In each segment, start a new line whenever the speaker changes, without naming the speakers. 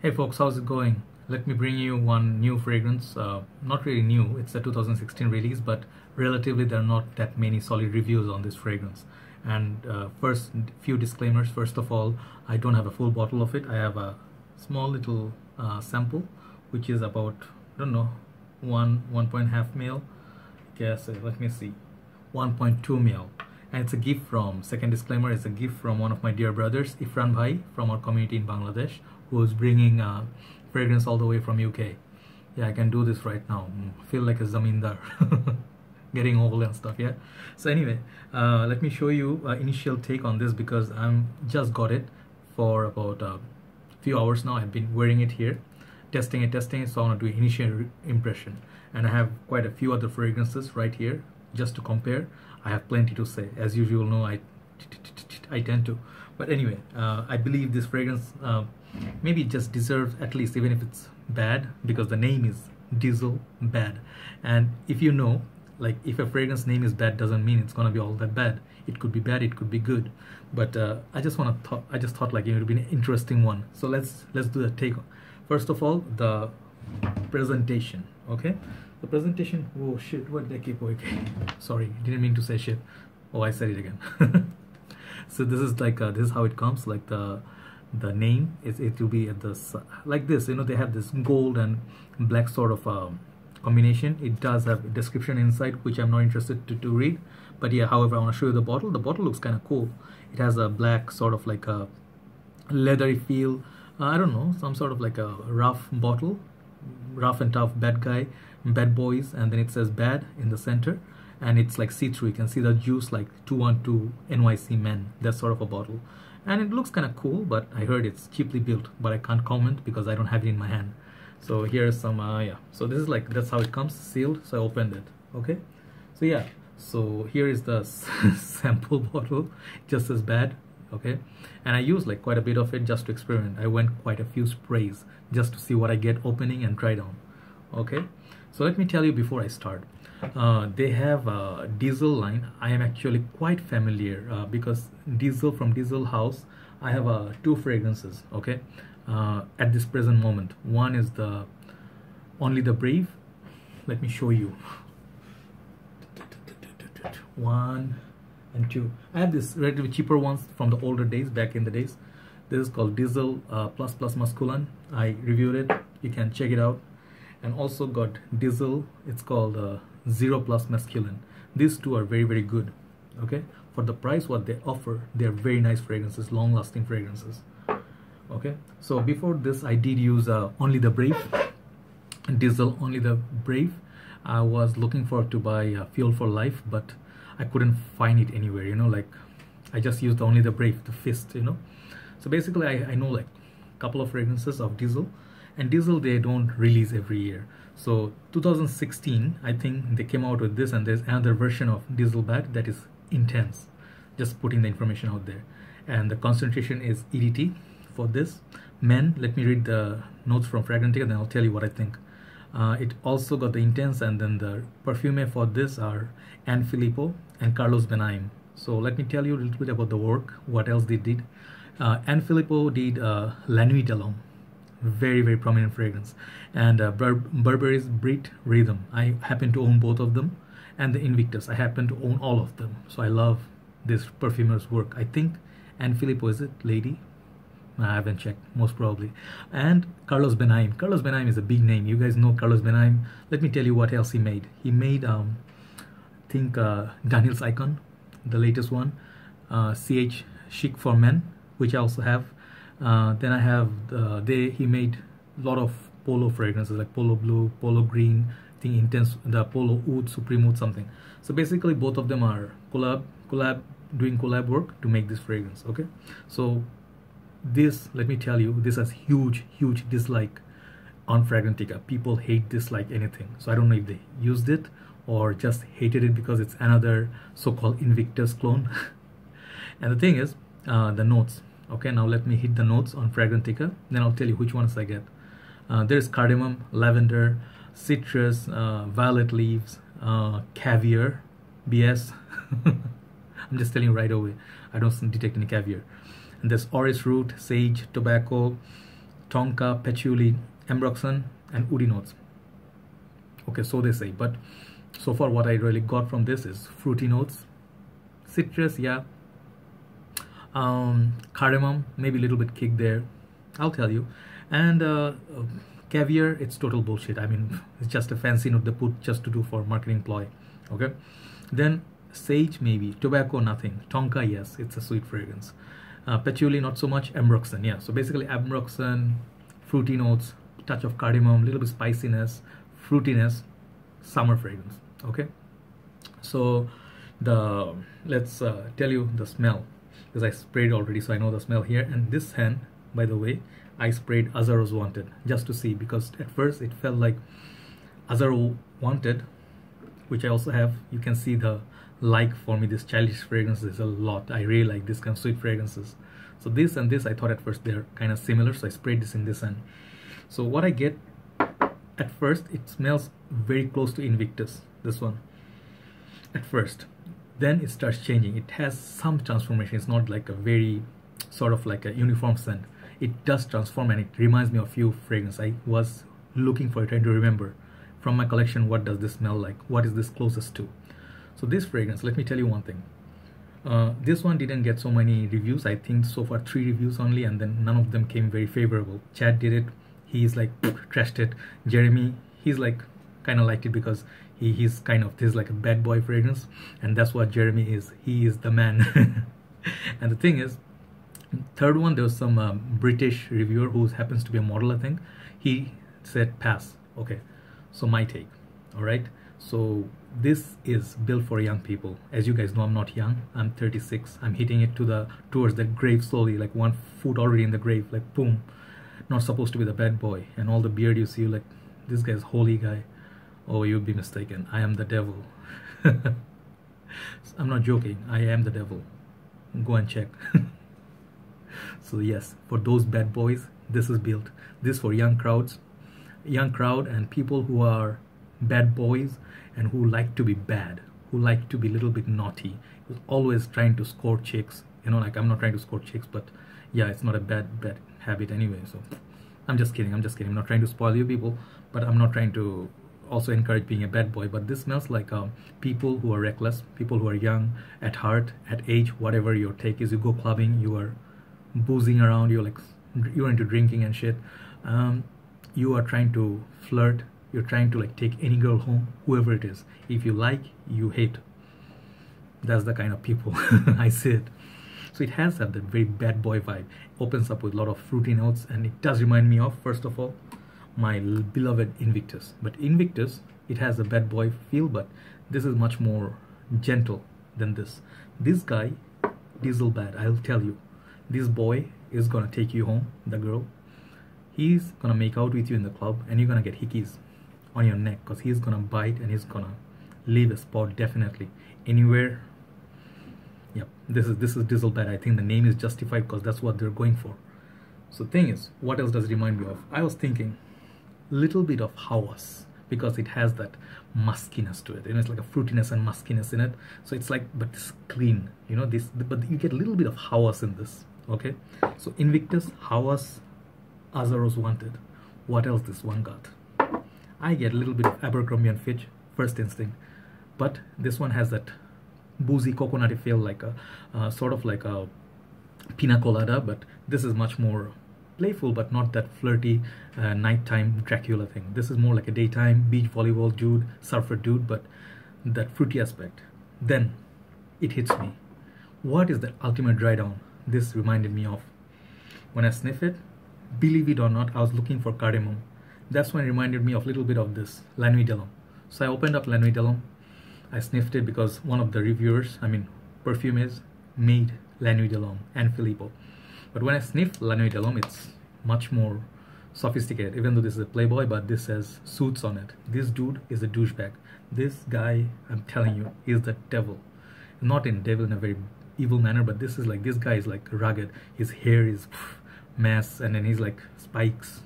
Hey folks, how's it going? Let me bring you one new fragrance. Not really new, it's a 2016 release, but relatively there are not that many solid reviews on this fragrance. And first, few disclaimers. First of all, I don't have a full bottle of it. I have a small little sample, which is about, I don't know, 1.5 ml. Guess, let me see, 1.2 ml. And it's a gift from, second disclaimer, it's a gift from one of my dear brothers, Ifran Bhai, from our community in Bangladesh, who's bringing fragrance all the way from UK. Yeah, I can do this right now. Feel like a zamindar. Getting old and stuff, yeah. So anyway, let me show you initial take on this, because I'm just got it for about a few hours now. I've been wearing it here, testing it, so I want to do initial impression. And I have quite a few other fragrances right here just to compare. I have plenty to say. As usual, no, I tend to. But anyway, I believe this fragrance maybe it just deserves, at least, even if it's bad, because the name is Diesel Bad. And if you know, like, if a fragrance name is bad, doesn't mean it's gonna be all that bad. It could be bad, it could be good. But I just thought like it would be an interesting one. So let's do the take. First of all, the presentation. Okay, the presentation. Oh shit! What did I keep? Okay, sorry, didn't mean to say shit. Oh, I said it again. So this is like this is how it comes. Like the name is, it will be at the like this. You know, they have this gold and black sort of combination. It does have a description inside, which I'm not interested to read. But yeah, however, I want to show you the bottle. The bottle looks kind of cool. It has a black sort of like a leathery feel. I don't know, some sort of like a rough bottle, rough and tough bad boys, and then it says bad in the center, and it's like see-through. You can see the juice, like 212 NYC men, that sort of a bottle. And it looks kind of cool, but I heard it's cheaply built, but I can't comment because I don't have it in my hand. So here's some yeah, so this is like, that's how it comes, sealed. So I opened it. Okay, so yeah, so here is the sample bottle, just as bad. Okay, and I used like quite a bit of it just to experiment. I went quite a few sprays just to see what I get opening and try down. Okay, so let me tell you before I start, they have a Diesel line. I am actually quite familiar because Diesel, from Diesel House, I have two fragrances. Okay, at this present moment. One is the Only the Brave. Let me show you. 1 and 2. I have this relatively cheaper ones from the older days, back in the days. This is called Diesel Plus Masculine. I reviewed it. You can check it out. And also got Diesel. It's called 0 Plus Masculine. These two are very, very good. Okay, for the price what they offer, they are very nice fragrances, long-lasting fragrances. Okay, so before this I did use Only the Brave, Diesel Only the Brave. I was looking for to buy Fuel for Life, but I couldn't find it anywhere, you know, like I just used Only the Brave, the fist, you know. So basically I know like a couple of fragrances of Diesel, and Diesel, they don't release every year. So 2016 I think they came out with this, and there's another version of Diesel Bad that is intense. Just putting the information out there. And the concentration is EDT for this. Men, let me read the notes from Fragrantica, then I'll tell you what I think. It also got the intense, and then the perfume for this are Anne Filippo and Carlos Benaim. So let me tell you a little bit about the work, what else they did. Anne Filippo did La Nuit de l'Homme, very, very prominent fragrance, and Burberry's Brit Rhythm. I happen to own both of them, and the Invictus. I happen to own all of them. So I love this perfumer's work. I think Anne Filippo, is it lady? I haven't checked, most probably. And Carlos Benaim. Carlos Benaim is a big name. You guys know Carlos Benaim. Let me tell you what else he made. He made, I think, Daniel's Icon, the latest one. CH Chic for Men, which I also have. Then I have, he made a lot of Polo fragrances, like Polo Blue, Polo Green, I think Intense, the Polo Oud, Supreme Oud something. So basically both of them are doing collab work to make this fragrance. Okay, so this, let me tell you, this has huge dislike on Fragrantica. People hate this like anything. So I don't know if they used it or just hated it because it's another so-called Invictus clone. And the thing is, the notes. Okay, now let me hit the notes on Fragrantica, then I'll tell you which ones I get. There's cardamom, lavender, citrus, violet leaves, caviar, BS. I'm just telling you right away, I don't detect any caviar. And there's orris root, sage, tobacco, tonka, patchouli, ambroxan, and woody notes. Okay, so they say, but so far what I really got from this is fruity notes, citrus, yeah, cardamom, maybe a little bit kick there, I'll tell you, and caviar, it's total bullshit. I mean, it's just a fancy note they put just to do for marketing ploy. Okay, then sage, maybe, tobacco, nothing, tonka, yes, it's a sweet fragrance, patchouli, not so much, ambroxan, yeah. So basically ambroxan, fruity notes, touch of cardamom, little bit spiciness, fruitiness, summer fragrance. Okay, so let's tell you the smell, because I sprayed already, so I know the smell here. And this hand, by the way, I sprayed Azaro's Wanted just to see, because at first it felt like Azaro Wanted, which I also have. You can see the like for me, this childish fragrances a lot. I really like this kind of sweet fragrances. So this and this, I thought at first they're kind of similar, so I sprayed this in this hand. So what I get at first, it smells very close to Invictus, this one, at first. Then it starts changing. It has some transformation. It's not like a very sort of like a uniform scent. It does transform, and it reminds me of few fragrances. I was looking for it, trying to remember from my collection, what does this smell like? What is this closest to? So this fragrance, let me tell you one thing. This one didn't get so many reviews. I think so far 3 reviews only, and then none of them came very favorable. Chad did it. He's like trashed it. Jeremy, he's like kind of liked it because he's kind of, this is like a bad boy fragrance, and that's what Jeremy is. He is the man. And the thing is, third one, there was some British reviewer who happens to be a model, I think. He said pass. Okay, so my take. All right, so this is built for young people. As you guys know, I'm not young. I'm 36. I'm hitting it towards the grave slowly, like 1 foot already in the grave, like boom. Not supposed to be the bad boy, and all the beard you see, like this guy's holy guy. Oh, you'd be mistaken. I am the devil. I'm not joking. I am the devil. Go and check. So yes, for those bad boys, this is built. This for young crowd, and people who are bad boys and who like to be bad, who like to be a little bit naughty, who's always trying to score chicks. You know, like I'm not trying to score chicks, but yeah, it's not a bad habit anyway. So I'm just kidding. I'm not trying to spoil you people, but I'm not trying to also encourage being a bad boy. But this smells like people who are reckless, people who are young at heart, at age, whatever your take is. You go clubbing, you are boozing around, you're into drinking and shit. You are trying to flirt, you're trying to like take any girl home, whoever it is. If you like, you hate. That's the kind of people I see it. So it has that very bad boy vibe. Opens up with a lot of fruity notes, and it does remind me of, first of all, my beloved Invictus. But Invictus, it has a bad boy feel, but this is much more gentle than this. This guy, diesel bad, I'll tell you. This boy is gonna take you home, the girl. He's gonna make out with you in the club, and you're gonna get hickeys on your neck, because he's gonna bite and he's gonna leave a spot definitely anywhere. Yep, this is diesel bad. I think the name is justified because that's what they're going for. So the thing is, what else does it remind me of? I was thinking little bit of Hawas, because it has that muskiness to it. You know, it's like a fruitiness and muskiness in it. So it's like, but it's clean. You know, but you get a little bit of Hawas in this. Okay, so Invictus, Hawas, Azaro's Wanted. What else this one got? I get a little bit of Abercrombie and Fitch, First Instinct, but this one has that boozy coconutty feel, like a sort of like a pina colada, but this is much more playful, but not that flirty nighttime Dracula thing. This is more like a daytime beach volleyball dude, surfer dude, but that fruity aspect. Then it hits me. What is the ultimate dry down? This reminded me of, when I sniff it, believe it or not, I was looking for cardamom. That's when it reminded me of a little bit of this La Nuit de l'Homme. So I opened up La Nuit de l'Homme. I sniffed it because one of the reviewers, perfumers, made La Nuit de l'Homme and Filippo. But when I sniff La Nuit de l'Homme, it's much more sophisticated, even though this is a Playboy, but this has suits on it. This dude is a douchebag. This guy, I'm telling you, is the devil. Not in devil in a very evil manner, but this guy is like rugged. His hair is mess, and then he's like spikes,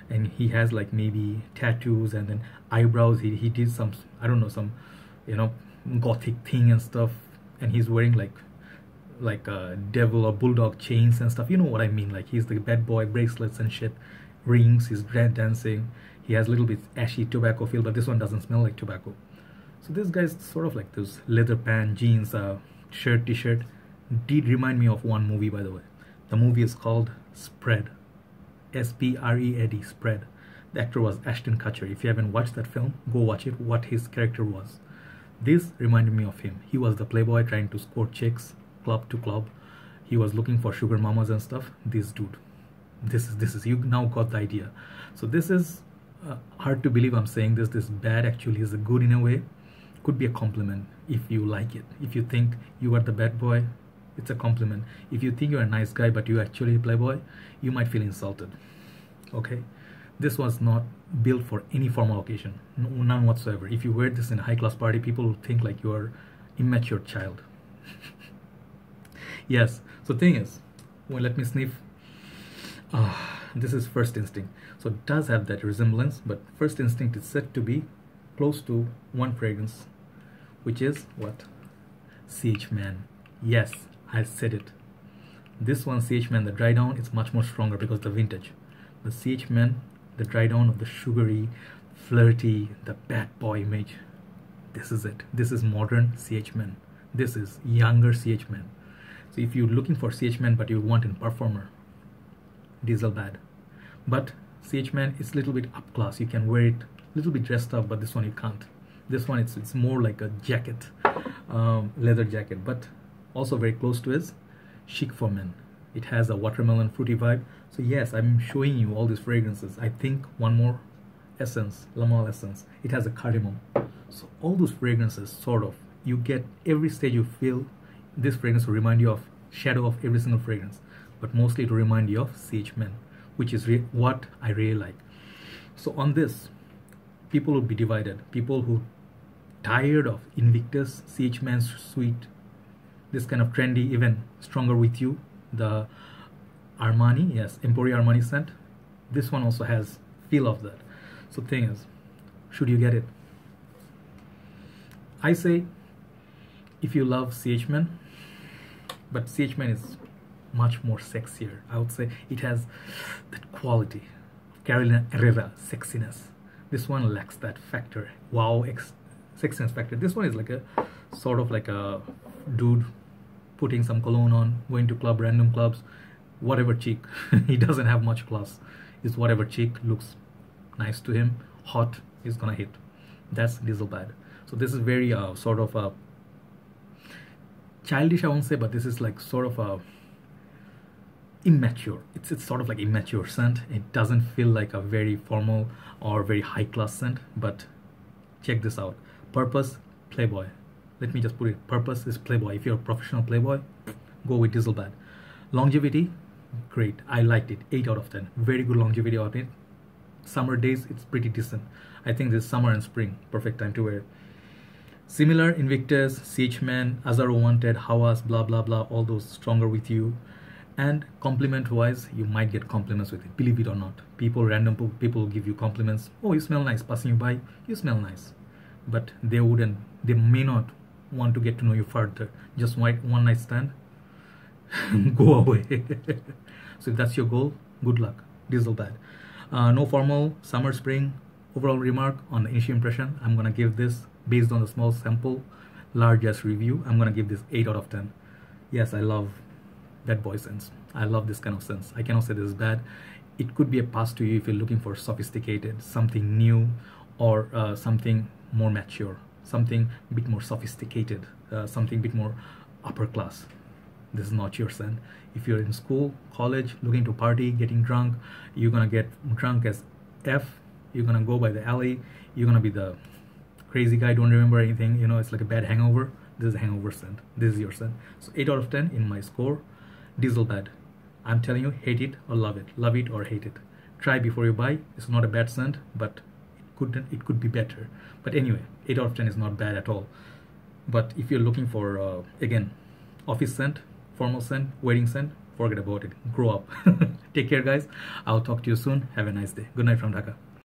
and he has like maybe tattoos, and then eyebrows. He did some, I don't know, some, you know, gothic thing and stuff, and he's wearing like a devil or bulldog chains and stuff. You know what I mean? Like he's the bad boy bracelets and shit. rings, he's dancing. He has a little bit ashy tobacco feel, but this one doesn't smell like tobacco. So this guy's sort of like those leather pant, jeans, shirt, t-shirt. Did remind me of one movie, by the way. The movie is called Spread. S-P-R-E-A-D, Spread. The actor was Ashton Kutcher. If you haven't watched that film, go watch it, what his character was. This reminded me of him. He was the playboy trying to score chicks, club to club. He was looking for sugar mamas and stuff. This dude. This is you now got the idea. So this is hard to believe I'm saying this. This bad actually is a good in a way. Could be a compliment if you like it. If you think you are the bad boy, it's a compliment. If you think you're a nice guy but you're actually a playboy, you might feel insulted. Okay, this was not built for any formal occasion, none whatsoever. If you wear this in a high-class party, people will think like you are immature child. Yes, so thing is, well, let me sniff. This is First Instinct, so it does have that resemblance, but First Instinct is said to be close to one fragrance, which is what? CH Man. Yes, I said it. This one, CH Man, the dry down, it's much more stronger because the vintage. The CH Man, the dry down of the sugary, flirty, the bad boy image. This is it. This is modern CH Man. This is younger CH Man. So if you're looking for CH Man but you want in performer, Diesel bad. But CH Man is a little bit up class. You can wear it a little bit dressed up, but this one you can't. This one it's more like a jacket, leather jacket, but also very close to his Chic for Men. It has a watermelon fruity vibe. So yes, I'm showing you all these fragrances. I think one more essence, La Male essence. It has a cardamom. So all those fragrances, sort of, you get every stage you feel this fragrance will remind you of shadow of every single fragrance, but mostly to remind you of CH Men, which is what I really like. So on this, people will be divided. People who tired of Invictus, CH Man's sweet, this kind of trendy, even stronger with you, the Armani, yes, Emporio Armani scent. This one also has feel of that. So thing is, should you get it? I say, if you love CH Man, but CH Man is much more sexier. I would say it has that quality of Carolina Herrera sexiness. This one lacks that factor. Wow, sexiness factor. This one is like a sort of like a dude putting some cologne on, going to club, random clubs, whatever chick. He doesn't have much class. It's whatever chick looks nice to him, hot, is gonna hit. That's Diesel bad. So this is very sort of a childish, I won't say, but this is like sort of a immature. It's sort of like immature scent. It doesn't feel like a very formal or very high class scent. But check this out. Purpose, Playboy. Let me just put it. Purpose is Playboy. If you're a professional Playboy, go with Diesel bad. Longevity, great. I liked it. 8 out of 10. Very good longevity on it. Summer days, it's pretty decent. I think this summer and spring, perfect time to wear. Similar, Invictus, CH Man, Azaro Wanted, Hawas, blah blah blah, all those stronger with you. And compliment wise, you might get compliments with it, believe it or not. Random people give you compliments. Oh, you smell nice. Passing you by, you smell nice. But they may not want to get to know you further. Just one night stand, go away. So if that's your goal, good luck. Diesel bad. No formal, summer, spring. Overall remark on the initial impression, I'm gonna give this, based on the small sample, largest review, I'm gonna give this 8 out of 10. Yes, I love bad boy scents. I love this kind of scents. I cannot say this is bad. It could be a pass to you if you're looking for sophisticated, something new, or something more mature, something a bit more sophisticated, something a bit more upper class. This is not your scent. If you're in school, college, looking to party, getting drunk, you're gonna get drunk as F. You're gonna go by the alley. You're gonna be the crazy guy, don't remember anything. You know, it's like a bad hangover. This is a hangover scent. This is your scent. So 8 out of 10 in my score. Diesel bad. I'm telling you, hate it or love it. Love it or hate it. Try before you buy. It's not a bad scent, but it could be better. But anyway, 8 out of 10 is not bad at all. But if you're looking for again, office scent, formal scent, wedding scent, forget about it. Grow up. Take care, guys. I'll talk to you soon. Have a nice day. Good night from Dhaka.